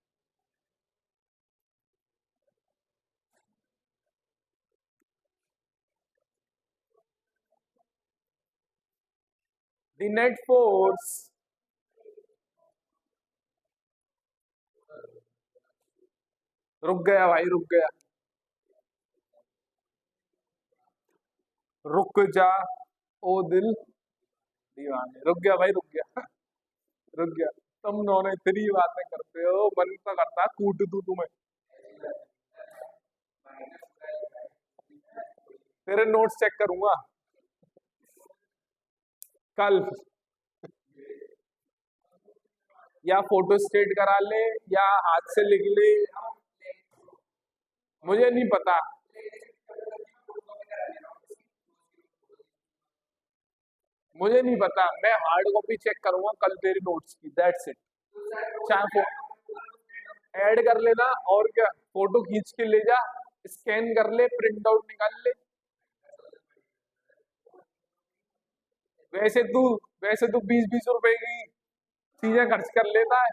Speaker 1: द नेट फोर्स रुक गया भाई, रुक गया, रुक जा ओ दिल दीवाने, रुक गया भाई, रुक गया, रुक गया। तुम दोनों इतनी बातें करते हो, मन तो करता है कूट दूं तुम्हें। तेरे नोट्स चेक करूंगा कल, या फोटो स्टेट करा ले, या हाथ से लिख ले, मुझे नहीं पता, मुझे नहीं पता, मैं हार्ड कॉपी चेक करूंगा कल तेरी नोट्स की, दैट्स इट। चाहे ऐड कर लेना, और क्या, फोटो खींच के ले जा, स्कैन कर ले, प्रिंट आउट निकाल ले। वैसे तू वैसे तू 20-20 रुपए की चीजें खर्च कर लेता है।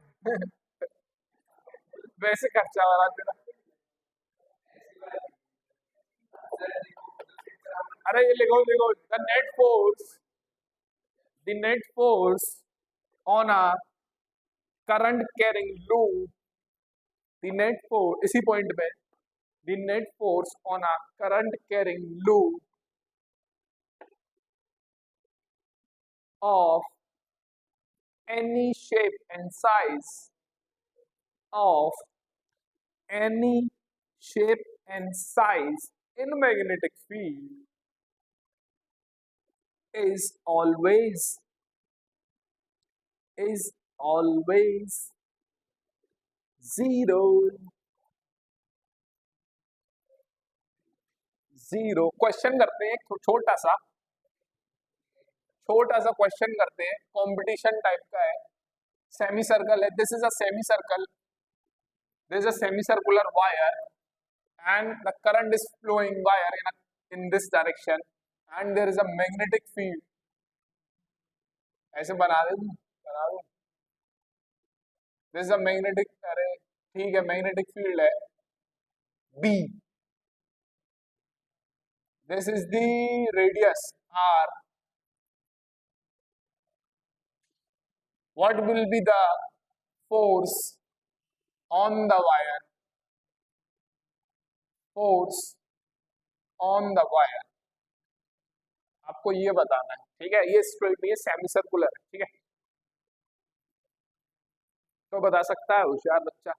Speaker 1: वैसे खर्चा वाला तेरा, अरे ये लिखो, लिखो, the net force on a current carrying loop, the net force इसी पॉइंट पे, the net force on a current carrying loop of any shape and size, of any shape and size in magnetic field is always is always 0 0। Question करते हैं छोटा सा question करते हैं, competition type का है। सेमी सर्कल है, this is a semi circle, this is a semi circular wire and the current is flowing wire in this direction and there is a magnetic field। ऐसे बना दे this is a magnetic, अरे ठीक है, magnetic field है B, this is the radius R, what will be the force on the wire, force on the wire, आपको ये बताना है, ठीक है। ये स्ट्रेट, ये सेमी सर्कुलर है, ठीक है, तो बता सकता है होशियार बच्चा।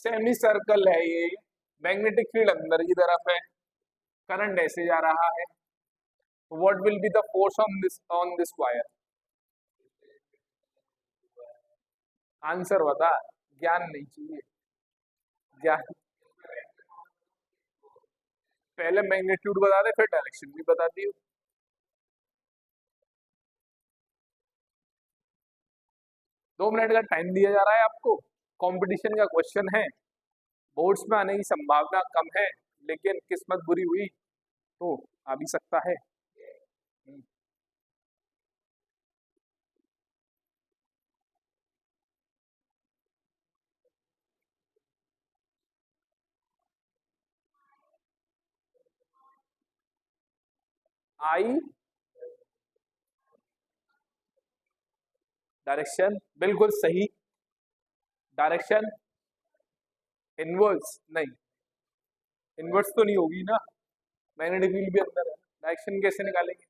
Speaker 1: सेमी सर्कल है ये, मैग्नेटिक फील्ड अंदर की तरफ है, करंट ऐसे जा रहा है, what will be the force on this wire, answer बता, ज्ञान नहीं चाहिए, ज्ञान, पहले मैग्नीट्यूड बता दे फिर डायरेक्शन भी बता दी। 2 मिनट का टाइम दिया जा रहा है आपको, कंपटीशन का क्वेश्चन है, बोर्ड्स में आने की संभावना कम है, लेकिन किस्मत बुरी हुई तो आ भी सकता है। आई डायरेक्शन बिल्कुल सही, डायरेक्शन इनवर्स नहीं, इनवर्स तो नहीं होगी ना, मैग्नेटिक फील्ड भी अंदर है, डायरेक्शन कैसे निकालेंगे,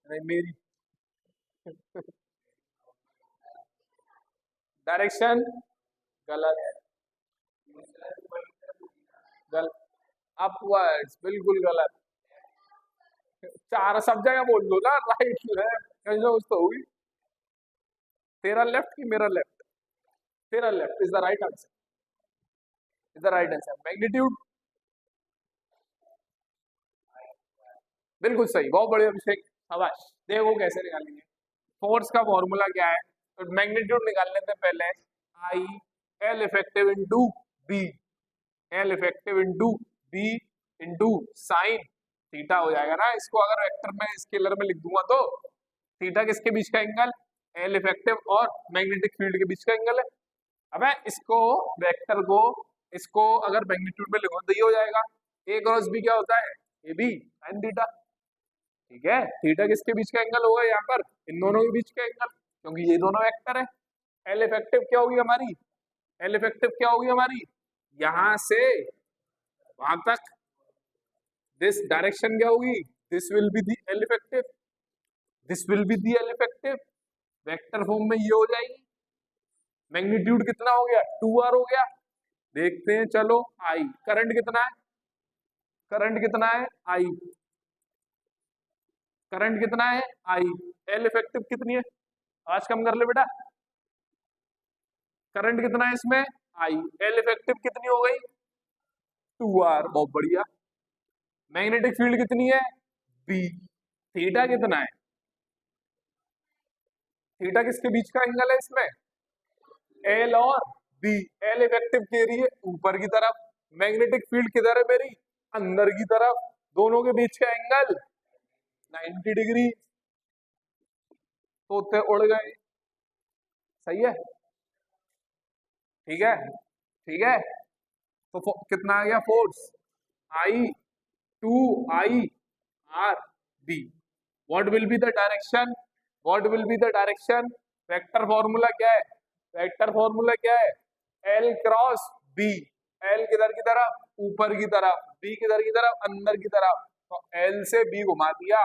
Speaker 1: नहीं मेरी डायरेक्शन गलत, गलत, अपवर्ड्स बिल्कुल गलत, चार सब जगह बोल दो ना, राइट है, कैसे कुछ तो होगी, तेरा लेफ्ट की मेरा लेफ्ट, तेरा left is the right answer, is the right answer, magnitude बिल्कुल सही, बहुत बढ़िया अभिषेक, शाबाश। देखो कैसे निकालेंगे, फोर्स का फॉर्मूला क्या है, तो मैग्नीट्यूड निकाल लेते हैं पहले, I L effective into B, L effective into B into sine theta हो जाएगा ना, इसको अगर वेक्टर में स्केलर में लिख दूंगा तो थीटा किसके बीच का एंगल, एल इफेक्टिव और मैग्नेटिक फील्ड के बीच का एंगल है। अब इसको वेक्टर को, इसको अगर मैग्नीट्यूड में लिखो तो ये हो जाएगा, ए क्रॉस बी क्या होता है, ए बी साइन थीटा, ठीक है। थीटा किसके बीच का एंगल होगा यहाँ पर, इन दोनों के बीच का एंगल, क्योंकि ये दोनों वेक्टर है। एल इफेक्टिव क्या होगी हमारी, एल इफेक्टिव क्या होगी हमारी, यहां से वहां तक, दिस डायरेक्शन क्या होगी, this will be the L effective, this will be the L effective, vector form में ये हो जाएगी। मैग्नीट्यूड कितना हो गया, 2r हो गया, देखते हैं चलो, आई करंट कितना है, करंट कितना है आई, करंट कितना है आई, एल इफेक्टिव कितनी है, आज कम कर ले बेटा, करंट कितना है इसमें आई, एल इफेक्टिव कितनी हो गई 2r, बहुत बढ़िया। मैग्नेटिक फील्ड कितनी है बी, थीटा कितना है, थीटा किसके बीच का एंगल है इसमें, एल और बी, एल इफेक्टिव कह रही है ऊपर की तरफ, मैग्नेटिक फील्ड किधर है मेरी, अंदर की तरफ, दोनों के बीच का एंगल 90 डिग्री, तोते उड़ गए, सही है, ठीक है, ठीक है, तो कितना आ गया force, I 2 R B, what will be the direction, what will be the direction, vector formula क्या है, वेक्टर फॉर्मूला क्या है, एल क्रॉस बी, एल किधर की तरफ, ऊपर की तरफ, बी किधर की तरफ, अंदर की तरफ, तो एल से बी घुमा दिया,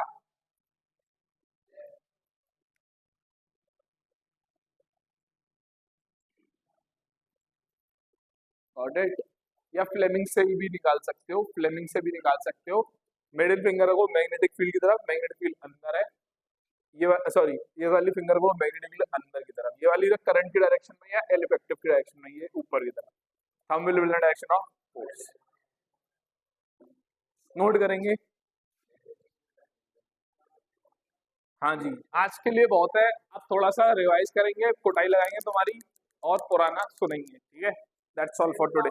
Speaker 1: गॉट इट, या फ्लेमिंग से भी निकाल सकते हो, फ्लेमिंग से भी निकाल सकते हो, मिडिल फिंगर को मैग्नेटिक फील्ड की तरफ, मैग्नेटिक फील्ड अंदर है, सॉरी ये वाली फिंगर को मैग्नेटिक फील्ड अंदर की तरफ, ये वाली करंट की डायरेक्शन में या एल इफेक्टिव की डायरेक्शन में, ये ऊपर की तरफ। Thumb will in the direction of force. Note करेंगे। हाँ जी, आज के लिए बहुत है, अब थोड़ा सा रिवाइज करेंगे, कुटाई लगाएंगे तुम्हारी और पुराना सुनेंगे, ठीक है। That's all for today.